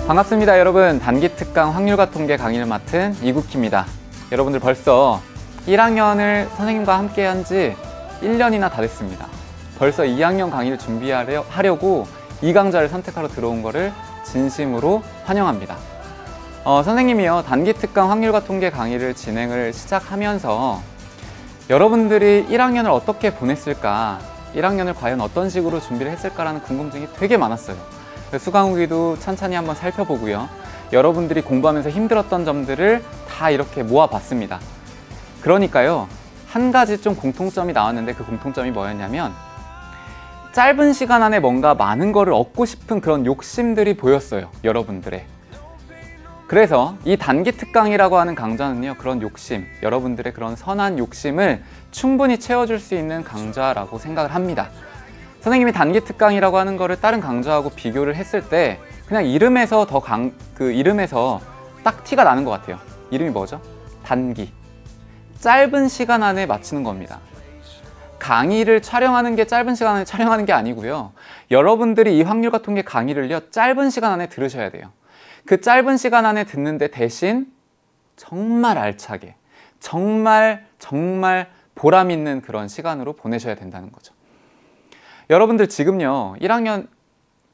반갑습니다 여러분. 단기특강 확률과 통계 강의를 맡은 이국희입니다. 여러분들 벌써 1학년을 선생님과 함께 한 지 1년이나 다 됐습니다. 벌써 2학년 강의를 준비하려고 이 강좌를 선택하러 들어온 거를 진심으로 환영합니다. 선생님이요 단기특강 확률과 통계 강의를 진행을 시작하면서 여러분들이 1학년을 어떻게 보냈을까, 1학년을 과연 어떤 식으로 준비를 했을까라는 궁금증이 되게 많았어요. 수강 후기도 천천히 한번 살펴보고요. 여러분들이 공부하면서 힘들었던 점들을 다 이렇게 모아봤습니다. 그러니까요, 한 가지 좀 공통점이 나왔는데 그 공통점이 뭐였냐면 짧은 시간 안에 뭔가 많은 거를 얻고 싶은 그런 욕심들이 보였어요, 여러분들의. 그래서 이 단기특강이라고 하는 강좌는요, 그런 욕심, 여러분들의 그런 선한 욕심을 충분히 채워줄 수 있는 강좌라고 생각을 합니다. 선생님이 단기특강이라고 하는 거를 다른 강좌하고 비교를 했을 때 그냥 이름에서 이름에서 딱 티가 나는 것 같아요. 이름이 뭐죠? 단기. 짧은 시간 안에 마치는 겁니다. 강의를 촬영하는 게 짧은 시간 안에 촬영하는 게 아니고요. 여러분들이 이 확률과 통계 강의를요, 짧은 시간 안에 들으셔야 돼요. 그 짧은 시간 안에 듣는데 대신 정말 알차게, 정말 보람 있는 그런 시간으로 보내셔야 된다는 거죠. 여러분들 지금요 1학년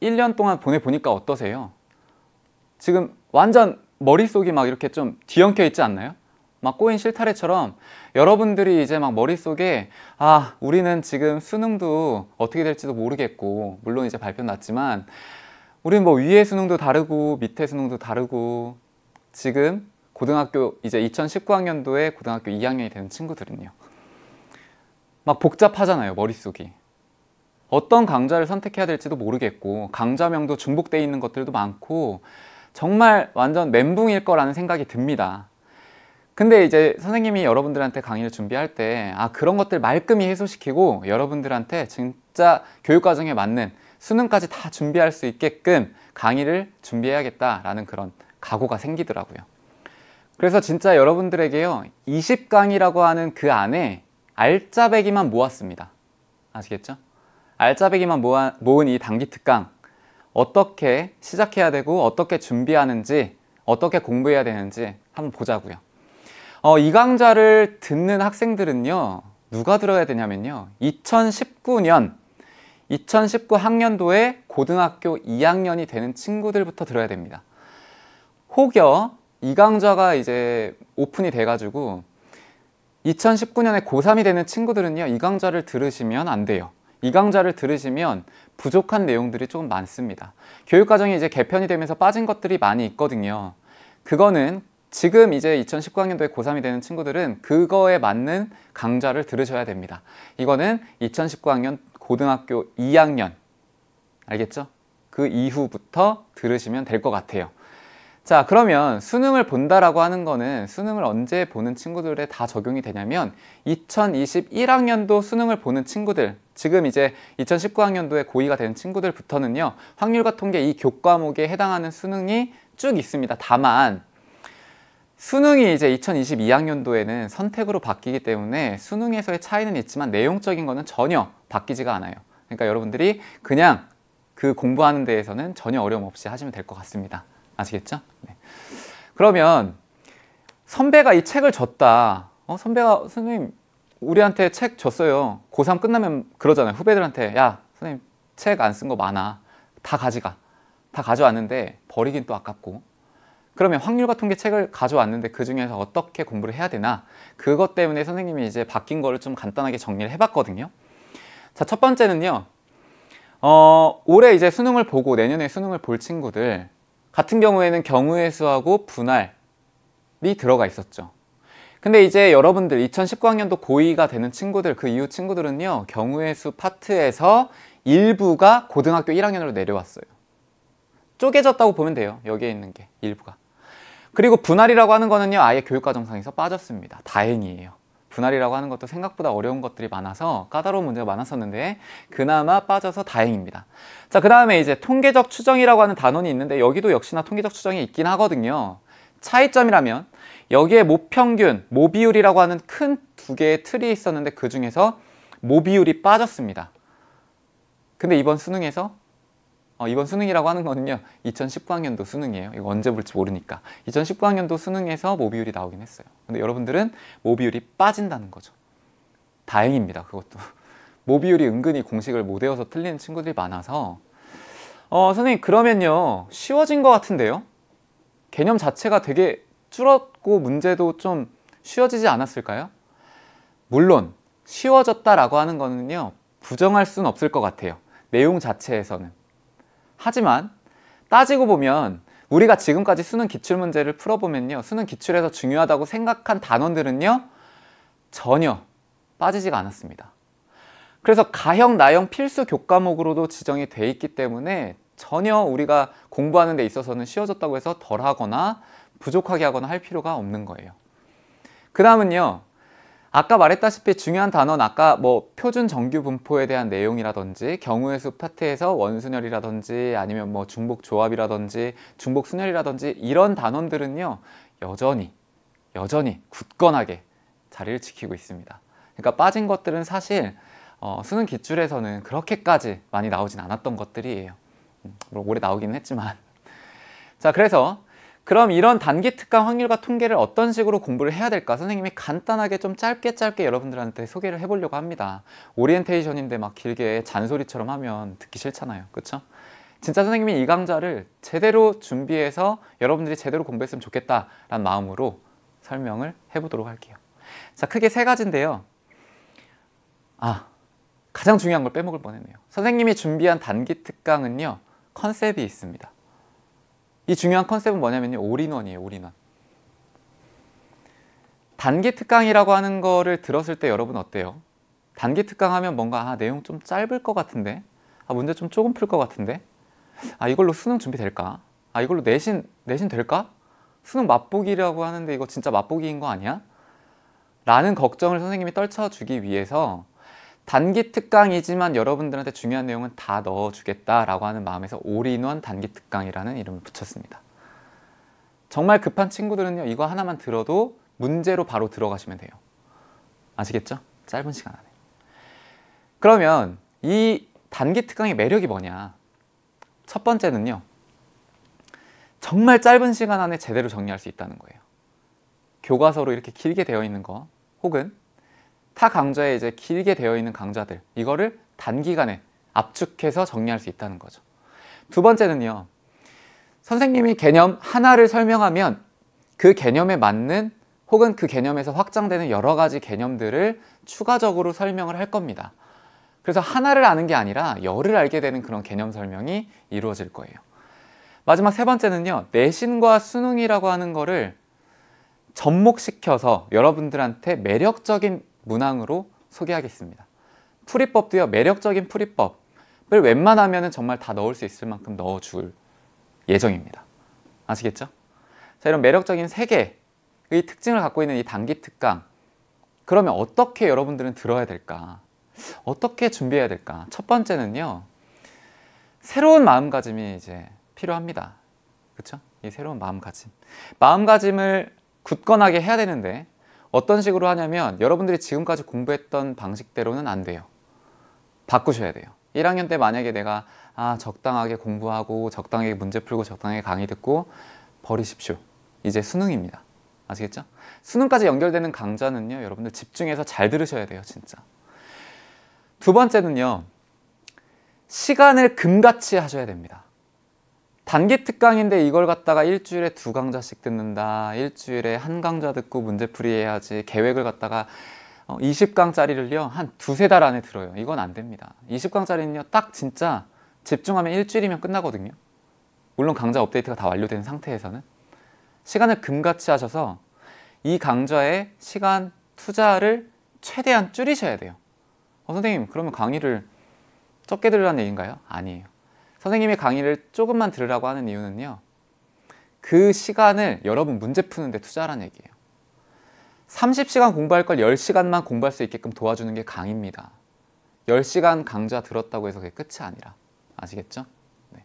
1년 동안 보내보니까 어떠세요? 지금 완전 머릿속이 막 이렇게 좀 뒤엉켜 있지 않나요? 막 꼬인 실타래처럼 여러분들이 이제 막 머릿속에 우리는 지금 수능도 어떻게 될지도 모르겠고, 물론 이제 발표 났지만 우리는 뭐 위에 수능도 다르고 밑에 수능도 다르고, 지금 고등학교 이제 2019학년도에 고등학교 2학년이 되는 친구들은요 막 복잡하잖아요, 머릿속이. 어떤 강좌를 선택해야 될지도 모르겠고, 강좌명도 중복되어 있는 것들도 많고, 정말 완전 멘붕일 거라는 생각이 듭니다. 근데 이제 선생님이 여러분들한테 강의를 준비할 때 그런 것들 말끔히 해소시키고 여러분들한테 진짜 교육과정에 맞는 수능까지 다 준비할 수 있게끔 강의를 준비해야겠다라는 그런 각오가 생기더라고요. 그래서 진짜 여러분들에게요 20강이라고 하는 그 안에 알짜배기만 모았습니다. 아시겠죠? 알짜배기만 모은 이 단기특강, 어떻게 시작해야 되고 어떻게 준비하는지, 어떻게 공부해야 되는지 한번 보자고요. 이 강좌를 듣는 학생들은요 누가 들어야 되냐면요 2019 학년도에 고등학교 2학년이 되는 친구들부터 들어야 됩니다. 혹여 이 강좌가 이제 오픈이 돼가지고 2019년에 고3이 되는 친구들은요 이 강좌를 들으시면 안 돼요. 이 강좌를 들으시면 부족한 내용들이 조금 많습니다. 교육과정이 이제 개편이 되면서 빠진 것들이 많이 있거든요. 그거는 지금 이제 2019학년도에 고3이 되는 친구들은 그거에 맞는 강좌를 들으셔야 됩니다. 이거는 2019학년 고등학교 2학년, 알겠죠? 그 이후부터 들으시면 될 것 같아요. 자, 그러면 수능을 본다라고 하는 거는 수능을 언제 보는 친구들에 다 적용이 되냐면 2021학년도 수능을 보는 친구들, 지금 이제 2019학년도에 고2가 되는 친구들부터는요 확률과 통계 이 교과목에 해당하는 수능이 쭉 있습니다. 다만 수능이 이제 2022학년도에는 선택으로 바뀌기 때문에 수능에서의 차이는 있지만 내용적인 거는 전혀 바뀌지가 않아요. 그러니까 여러분들이 그냥 그 공부하는 데에서는 전혀 어려움 없이 하시면 될 것 같습니다. 아시겠죠? 네. 그러면 선배가 이 책을 줬다. 선배가 선생님 우리한테 책 줬어요. 고3 끝나면 그러잖아요. 후배들한테 야 선생님 책 안 쓴 거 많아. 다 가져가. 다 가져왔는데 버리긴 또 아깝고. 그러면 확률과 통계 책을 가져왔는데 그 중에서 어떻게 공부를 해야 되나? 그것 때문에 선생님이 이제 바뀐 거를 좀 간단하게 정리를 해봤거든요. 자, 첫 번째는요. 올해 이제 수능을 보고 내년에 수능을 볼 친구들 같은 경우에는 경우의 수하고 분할이 들어가 있었죠. 근데 이제 여러분들 2019학년도 고2가 되는 친구들, 그 이후 친구들은요 경우의 수 파트에서 일부가 고등학교 1학년으로 내려왔어요. 쪼개졌다고 보면 돼요. 여기에 있는 게 일부가. 그리고 분할이라고 하는 거는요 아예 교육과정상에서 빠졌습니다. 다행이에요. 분할이라고 하는 것도 생각보다 어려운 것들이 많아서 까다로운 문제가 많았었는데 그나마 빠져서 다행입니다. 자, 그 다음에 이제 통계적 추정이라고 하는 단원이 있는데 여기도 역시나 통계적 추정이 있긴 하거든요. 차이점이라면 여기에 모평균, 모비율이라고 하는 큰 두 개의 틀이 있었는데 그 중에서 모비율이 빠졌습니다. 근데 이번 수능에서 이번 수능이라고 하는 거는요 2019학년도 수능이에요. 이거 언제 볼지 모르니까 2019학년도 수능에서 모비율이 나오긴 했어요. 근데 여러분들은 모비율이 빠진다는 거죠. 다행입니다. 그것도 모비율이 은근히 공식을 못 외워서 틀리는 친구들이 많아서 선생님 그러면요 쉬워진 것 같은데요? 개념 자체가 되게 줄었고 문제도 좀 쉬워지지 않았을까요? 물론 쉬워졌다라고 하는 거는요 부정할 수는 없을 것 같아요. 내용 자체에서는. 하지만 따지고 보면 우리가 지금까지 수능 기출문제를 풀어보면요 수능 기출에서 중요하다고 생각한 단원들은요 전혀 빠지지가 않았습니다. 그래서 가형, 나형 필수 교과목으로도 지정이 돼 있기 때문에 전혀 우리가 공부하는 데 있어서는 쉬워졌다고 해서 덜 하거나 부족하게 하거나 할 필요가 없는 거예요. 그 다음은요 아까 말했다시피 중요한 단원 아까 뭐 표준 정규 분포에 대한 내용이라든지 경우의 수 파트에서 원순열이라든지 아니면 뭐 중복 조합이라든지 중복 순열이라든지 이런 단원들은요 여전히 굳건하게 자리를 지키고 있습니다. 그러니까 빠진 것들은 사실 수능 기출에서는 그렇게까지 많이 나오진 않았던 것들이에요. 올해 나오기는 했지만. 자, 그래서 그럼 이런 단기 특강 확률과 통계를 어떤 식으로 공부를 해야 될까? 선생님이 간단하게 좀 짧게 여러분들한테 소개를 해보려고 합니다. 오리엔테이션인데 막 길게 잔소리처럼 하면 듣기 싫잖아요. 그렇죠? 진짜 선생님이 이 강좌를 제대로 준비해서 여러분들이 제대로 공부했으면 좋겠다라는 마음으로 설명을 해보도록 할게요. 자, 크게 세 가지인데요. 가장 중요한 걸 빼먹을 뻔했네요. 선생님이 준비한 단기 특강은요 컨셉이 있습니다. 이 중요한 컨셉은 뭐냐면요 올인원이에요. 올인원. 단기 특강이라고 하는 거를 들었을 때 여러분 어때요? 단기 특강 하면 뭔가 내용 좀 짧을 것 같은데 문제 좀 조금 풀 것 같은데 이걸로 수능 준비 될까? 이걸로 내신 될까? 수능 맛보기라고 하는데 이거 진짜 맛보기인 거 아니야? 라는 걱정을 선생님이 떨쳐주기 위해서 단기 특강이지만 여러분들한테 중요한 내용은 다 넣어주겠다라고 하는 마음에서 올인원 단기 특강이라는 이름을 붙였습니다. 정말 급한 친구들은요 이거 하나만 들어도 문제로 바로 들어가시면 돼요. 아시겠죠? 짧은 시간 안에. 그러면 이 단기 특강의 매력이 뭐냐? 첫 번째는요 정말 짧은 시간 안에 제대로 정리할 수 있다는 거예요. 교과서로 이렇게 길게 되어 있는 거 혹은 타 강좌에 이제 길게 되어 있는 강좌들 이거를 단기간에 압축해서 정리할 수 있다는 거죠. 두 번째는요 선생님이 개념 하나를 설명하면 그 개념에 맞는 혹은 그 개념에서 확장되는 여러 가지 개념들을 추가적으로 설명을 할 겁니다. 그래서 하나를 아는 게 아니라 열을 알게 되는 그런 개념 설명이 이루어질 거예요. 마지막 세 번째는요 내신과 수능이라고 하는 거를 접목시켜서 여러분들한테 매력적인 문항으로 소개하겠습니다. 풀이법도요 매력적인 풀이법을 웬만하면 정말 다 넣을 수 있을 만큼 넣어줄 예정입니다. 아시겠죠? 자, 이런 매력적인 세 개의 특징을 갖고 있는 이 단기 특강 그러면 어떻게 여러분들은 들어야 될까? 어떻게 준비해야 될까? 첫 번째는요 새로운 마음가짐이 이제 필요합니다. 그렇죠? 이 새로운 마음가짐을 굳건하게 해야 되는데 어떤 식으로 하냐면 여러분들이 지금까지 공부했던 방식대로는 안 돼요. 바꾸셔야 돼요. 1학년 때 만약에 내가 적당하게 공부하고 적당하게 문제 풀고 적당하게 강의 듣고 버리십시오. 이제 수능입니다. 아시겠죠? 수능까지 연결되는 강좌는요 여러분들 집중해서 잘 들으셔야 돼요. 진짜. 두 번째는요 시간을 금같이 하셔야 됩니다. 단기 특강인데 이걸 갖다가 일주일에 2강좌씩 듣는다, 일주일에 1강좌 듣고 문제풀이 해야지, 계획을 갖다가 20강짜리를요 한 2-3달 안에 들어요. 이건 안 됩니다. 20강짜리는요 딱 진짜 집중하면 일주일이면 끝나거든요. 물론 강좌 업데이트가 다 완료된 상태에서는. 시간을 금같이 하셔서 이 강좌에 시간 투자를 최대한 줄이셔야 돼요. 선생님 그러면 강의를 적게 들으라는 얘기인가요? 아니에요. 선생님이 강의를 조금만 들으라고 하는 이유는요 그 시간을 여러분 문제 푸는데 투자하라는 얘기예요. 30시간 공부할 걸 10시간만 공부할 수 있게끔 도와주는 게 강의입니다. 10시간 강좌 들었다고 해서 그게 끝이 아니라. 아시겠죠? 네.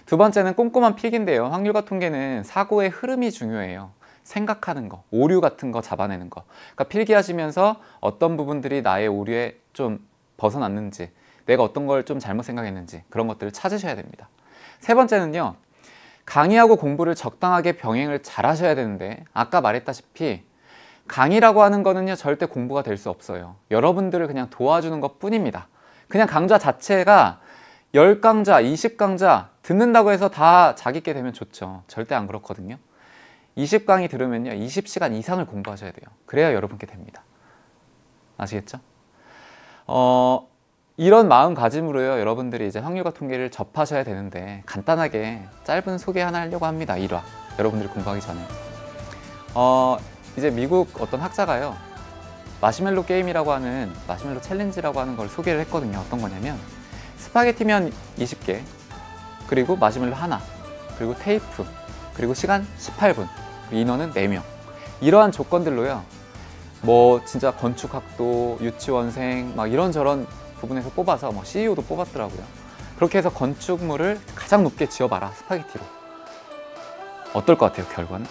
두 번째는 꼼꼼한 필기인데요. 확률과 통계는 사고의 흐름이 중요해요. 생각하는 거, 오류 같은 거 잡아내는 거. 그러니까 필기하시면서 어떤 부분들이 나의 오류에 좀 벗어났는지, 내가 어떤 걸 좀 잘못 생각했는지 그런 것들을 찾으셔야 됩니다. 세 번째는요. 강의하고 공부를 적당하게 병행을 잘 하셔야 되는데 아까 말했다시피 강의라고 하는 거는요 절대 공부가 될 수 없어요. 여러분들을 그냥 도와주는 것 뿐입니다. 그냥 강좌 자체가 10강좌, 20강좌 듣는다고 해서 다 자기께 되면 좋죠. 절대 안 그렇거든요. 20강의 들으면요 20시간 이상을 공부하셔야 돼요. 그래야 여러분께 됩니다. 아시겠죠? 이런 마음가짐으로요 여러분들이 이제 확률과 통계를 접하셔야 되는데 간단하게 짧은 소개 하나 하려고 합니다. 1화 여러분들이 공부하기 전에 이제 미국 어떤 학자가요 마시멜로 게임이라고 하는 마시멜로 챌린지라고 하는 걸 소개를 했거든요. 어떤 거냐면 스파게티면 20개 그리고 마시멜로 하나 그리고 테이프 그리고 시간 18분 인원은 4명 이러한 조건들로요 뭐 진짜 건축학도 유치원생 막 이런저런 부분에서 뽑아서 뭐 CEO도 뽑았더라고요. 그렇게 해서 건축물을 가장 높게 지어봐라 스파게티로. 어떨 것 같아요 결과는?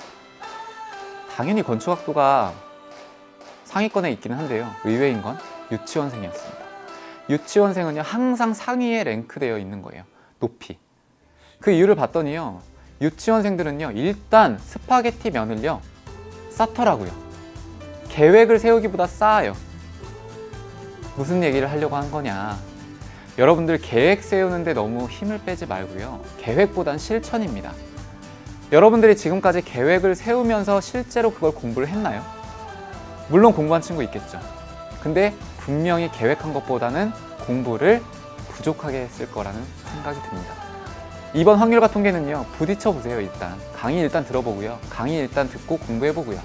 당연히 건축학도가 상위권에 있기는 한데요 의외인 건 유치원생이었습니다. 유치원생은요 항상 상위에 랭크되어 있는 거예요. 높이. 그 이유를 봤더니요 유치원생들은요 일단 스파게티 면을요 쌓더라고요. 계획을 세우기보다 쌓아요. 무슨 얘기를 하려고 한 거냐, 여러분들 계획 세우는데 너무 힘을 빼지 말고요 계획보단 실천입니다. 여러분들이 지금까지 계획을 세우면서 실제로 그걸 공부를 했나요? 물론 공부한 친구 있겠죠. 근데 분명히 계획한 것보다는 공부를 부족하게 했을 거라는 생각이 듭니다. 이번 확률과 통계는요 부딪혀 보세요. 일단 강의 일단 들어보고요 강의 일단 듣고 공부해보고요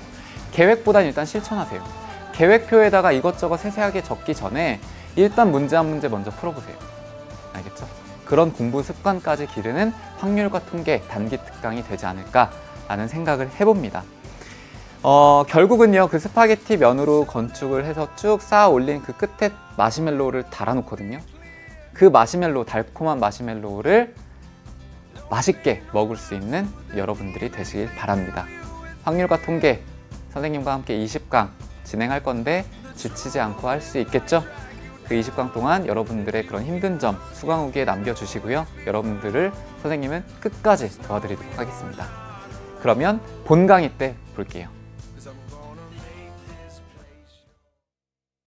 계획보단 일단 실천하세요. 계획표에다가 이것저것 세세하게 적기 전에 일단 문제 한 문제 먼저 풀어보세요. 알겠죠? 그런 공부 습관까지 기르는 확률과 통계 단기 특강이 되지 않을까라는 생각을 해봅니다. 결국은요 그 스파게티 면으로 건축을 해서 쭉 쌓아 올린 그 끝에 마시멜로우를 달아놓거든요. 그 마시멜로우, 달콤한 마시멜로우를 맛있게 먹을 수 있는 여러분들이 되시길 바랍니다. 확률과 통계 선생님과 함께 20강 진행할 건데 지치지 않고 할 수 있겠죠? 그 20강 동안 여러분들의 그런 힘든 점 수강 후기에 남겨주시고요. 여러분들을 선생님은 끝까지 도와드리도록 하겠습니다. 그러면 본 강의 때 볼게요.